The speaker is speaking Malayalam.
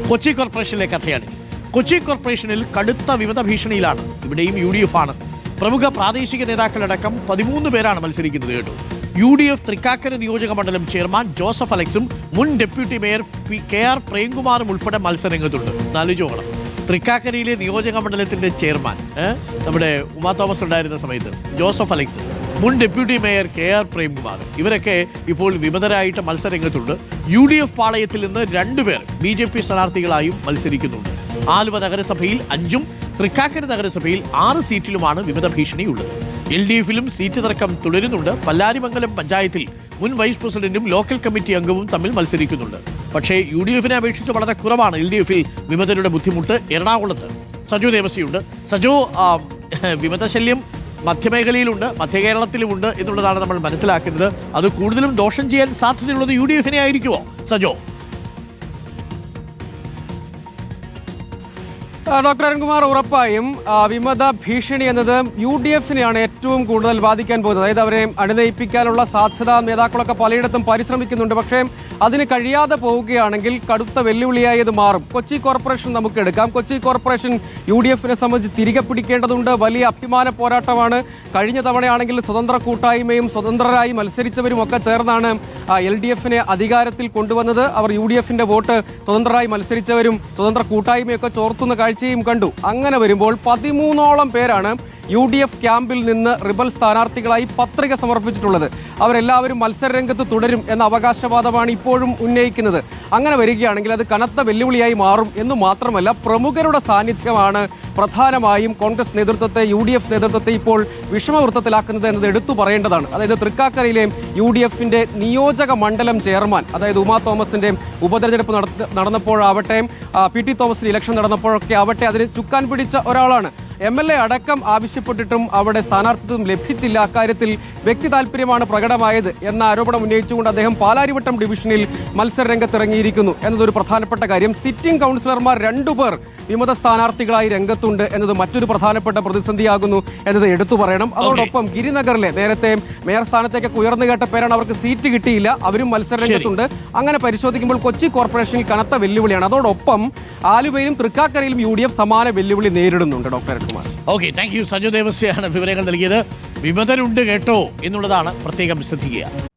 കൊച്ചി കോർപ്പറേഷനിലെ കഥയാണ്. കൊച്ചി കോർപ്പറേഷനിൽ കടുത്ത വിമത ഭീഷണിയിലാണ്. ഇവിടെയും UDF ആണ്. പ്രമുഖ പ്രാദേശിക നേതാക്കളടക്കം 13 പേരാണ് മത്സരിക്കുന്നത് കേട്ടോ. UDF തൃക്കാക്കര നിയോജക മണ്ഡലം ചെയർമാൻ ജോസഫ് അലക്സും മുൻ ഡെപ്യൂട്ടി മേയർ KR പ്രേംകുമാറും ഉൾപ്പെടെ മത്സരരംഗത്തുണ്ട്. ആലോചിച്ചോക്കണം, തൃക്കാക്കരയിലെ നിയോജക മണ്ഡലത്തിന്റെ ചെയർമാൻ നമ്മുടെ ഉമാ തോമസ് ഉണ്ടായിരുന്ന സമയത്ത് ജോസഫ് അലക്സ്, മുൻ ഡെപ്യൂട്ടി മേയർ KR പ്രേംകുമാർ, ഇവരൊക്കെ ഇപ്പോൾ വിമതരായിട്ട് മത്സരരംഗത്തുണ്ട്. UDF പാളയത്തിൽ നിന്ന് 2 പേർ BJP സ്ഥാനാർത്ഥികളായും മത്സരിക്കുന്നുണ്ട്. ആലുവ നഗരസഭയിൽ 5-ഉം തൃക്കാക്കര നഗരസഭയിൽ 6 സീറ്റിലുമാണ് വിമത ഭീഷണിയുള്ളത്. LDF-ലും സീറ്റ് തർക്കം തുടരുന്നുണ്ട്. പല്ലാരിമംഗലം പഞ്ചായത്തിൽ മുൻ വൈസ് പ്രസിഡന്റും ലോക്കൽ കമ്മിറ്റി അംഗവും തമ്മിൽ മത്സരിക്കുന്നുണ്ട്. പക്ഷേ UDF-നെ അപേക്ഷിച്ച് വളരെ കുറവാണ് LDF-ൽ വിമതരുടെ ബുദ്ധിമുട്ട്. എറണാകുളത്ത് സജു ദേവസിയുണ്ട്. സജു, വിമതശല്യം മധ്യമേഖലയിലുണ്ട്, മധ്യകേരളത്തിലുമുണ്ട് എന്നുള്ളതാണ് നമ്മൾ മനസ്സിലാക്കുന്നത്. അത് കൂടുതലും ദോഷം ചെയ്യാൻ സാധ്യതയുള്ളത് UDF-നെ ആയിരിക്കുമോ സജോ? ഡോക്ടർ അരുൺകുമാർ, ഉറപ്പായും വിമത ഭീഷണി എന്നത് UDF-നെയാണ് ഏറ്റവും കൂടുതൽ ബാധിക്കാൻ പോകുന്നത്. അതായത് അവരെ അണിനയിപ്പിക്കാനുള്ള സാധ്യത നേതാക്കളൊക്കെ പലയിടത്തും പരിശ്രമിക്കുന്നുണ്ട്. പക്ഷേ അതിന് കഴിയാതെ പോവുകയാണെങ്കിൽ കടുത്ത വെല്ലുവിളിയായി ഇത് മാറും. കൊച്ചി കോർപ്പറേഷൻ നമുക്ക് എടുക്കാം. കൊച്ചി കോർപ്പറേഷൻ UDF-നെ സംബന്ധിച്ച് തിരികെ പിടിക്കേണ്ടതുണ്ട്. വലിയ അഭിമാന പോരാട്ടമാണ്. കഴിഞ്ഞ തവണയാണെങ്കിൽ സ്വതന്ത്ര കൂട്ടായ്മയും സ്വതന്ത്രരായി മത്സരിച്ചവരും ഒക്കെ ചേർന്നാണ് LDF-നെ അധികാരത്തിൽ കൊണ്ടുവന്നത്. അവർ UDF-ന്റെ വോട്ട് സ്വതന്ത്രരായി മത്സരിച്ചവരും സ്വതന്ത്ര കൂട്ടായ്മയൊക്കെ ചോർത്തുന്ന കാഴ്ചയും കണ്ടു. അങ്ങനെ വരുമ്പോൾ 13ഓളം പേരാണ് UDF ക്യാമ്പിൽ നിന്ന് റിബൽ സ്ഥാനാർത്ഥികളായി പത്രിക സമർപ്പിച്ചിട്ടുള്ളത്. അവരെല്ലാവരും മത്സരരംഗത്ത് തുടരും എന്ന അവകാശവാദമാണ് ഇപ്പോഴും ഉന്നയിക്കുന്നത്. അങ്ങനെ വരികയാണെങ്കിൽ അത് കനത്ത വെല്ലുവിളിയായി മാറും എന്ന് മാത്രമല്ല, പ്രമുഖരുടെ സാന്നിധ്യമാണ് പ്രധാനമായും കോൺഗ്രസ് നേതൃത്വത്തെ, UDF നേതൃത്വത്തെ ഇപ്പോൾ വിഷമവൃത്തത്തിലാക്കുന്നത് എന്നത് എടുത്തു പറയേണ്ടതാണ്. അതായത് തൃക്കാക്കരയിലെ UDF-ന്റെ നിയോജക മണ്ഡലം ചെയർമാൻ, അതായത് ഉമാ തോമസിന്റെ ഉപതെരഞ്ഞെടുപ്പ് നടന്നപ്പോഴാവട്ടെ, PT തോമസിന്റെ ഇലക്ഷൻ നടന്നപ്പോഴൊക്കെ ആവട്ടെ, അതിന് ചുക്കാൻ പിടിച്ച ഒരാളാണ്. MLA അടക്കം ആവശ്യപ്പെട്ടിട്ടും അവിടെ സ്ഥാനാർത്ഥിത്വം ലഭിച്ചില്ല. അക്കാര്യത്തിൽ വ്യക്തി താല്പര്യമാണ് പ്രകടമായത് എന്ന ആരോപണം ഉന്നയിച്ചുകൊണ്ട് അദ്ദേഹം പാലാരിവട്ടം ഡിവിഷനിൽ മത്സരരംഗത്തിറങ്ങിയിരിക്കുന്നു എന്നതൊരു പ്രധാനപ്പെട്ട കാര്യം. സിറ്റിംഗ് കൗൺസിലർമാർ 2 പേർ വിമത സ്ഥാനാർത്ഥികളായി രംഗത്തുണ്ട് എന്നത് മറ്റൊരു പ്രധാനപ്പെട്ട പ്രതിസന്ധിയാകുന്നു എന്നത് എടുത്തു പറയണം. അതോടൊപ്പം ഗിരിനഗറിലെ നേരത്തെ മേയർ സ്ഥാനത്തേക്കൊക്കെ ഉയർന്നു കേട്ട പേരാണ്, അവർക്ക് സീറ്റ് കിട്ടിയില്ല, അവരും മത്സരരംഗത്തുണ്ട്. അങ്ങനെ പരിശോധിക്കുമ്പോൾ കൊച്ചി കോർപ്പറേഷനിൽ കനത്ത വെല്ലുവിളിയാണ്. അതോടൊപ്പം ആലുവയിലും തൃക്കാക്കരയിലും UDF സമാന വെല്ലുവിളി നേരിടുന്നുണ്ട്. Doctor Kumar, okay, thank you. Saju ദേവസ്യാണ് വിവരങ്ങൾ നൽകിയത്. വിമതരുണ്ട് കേട്ടോ എന്നുള്ളതാണ് പ്രത്യേകം ശ്രദ്ധിക്കുക.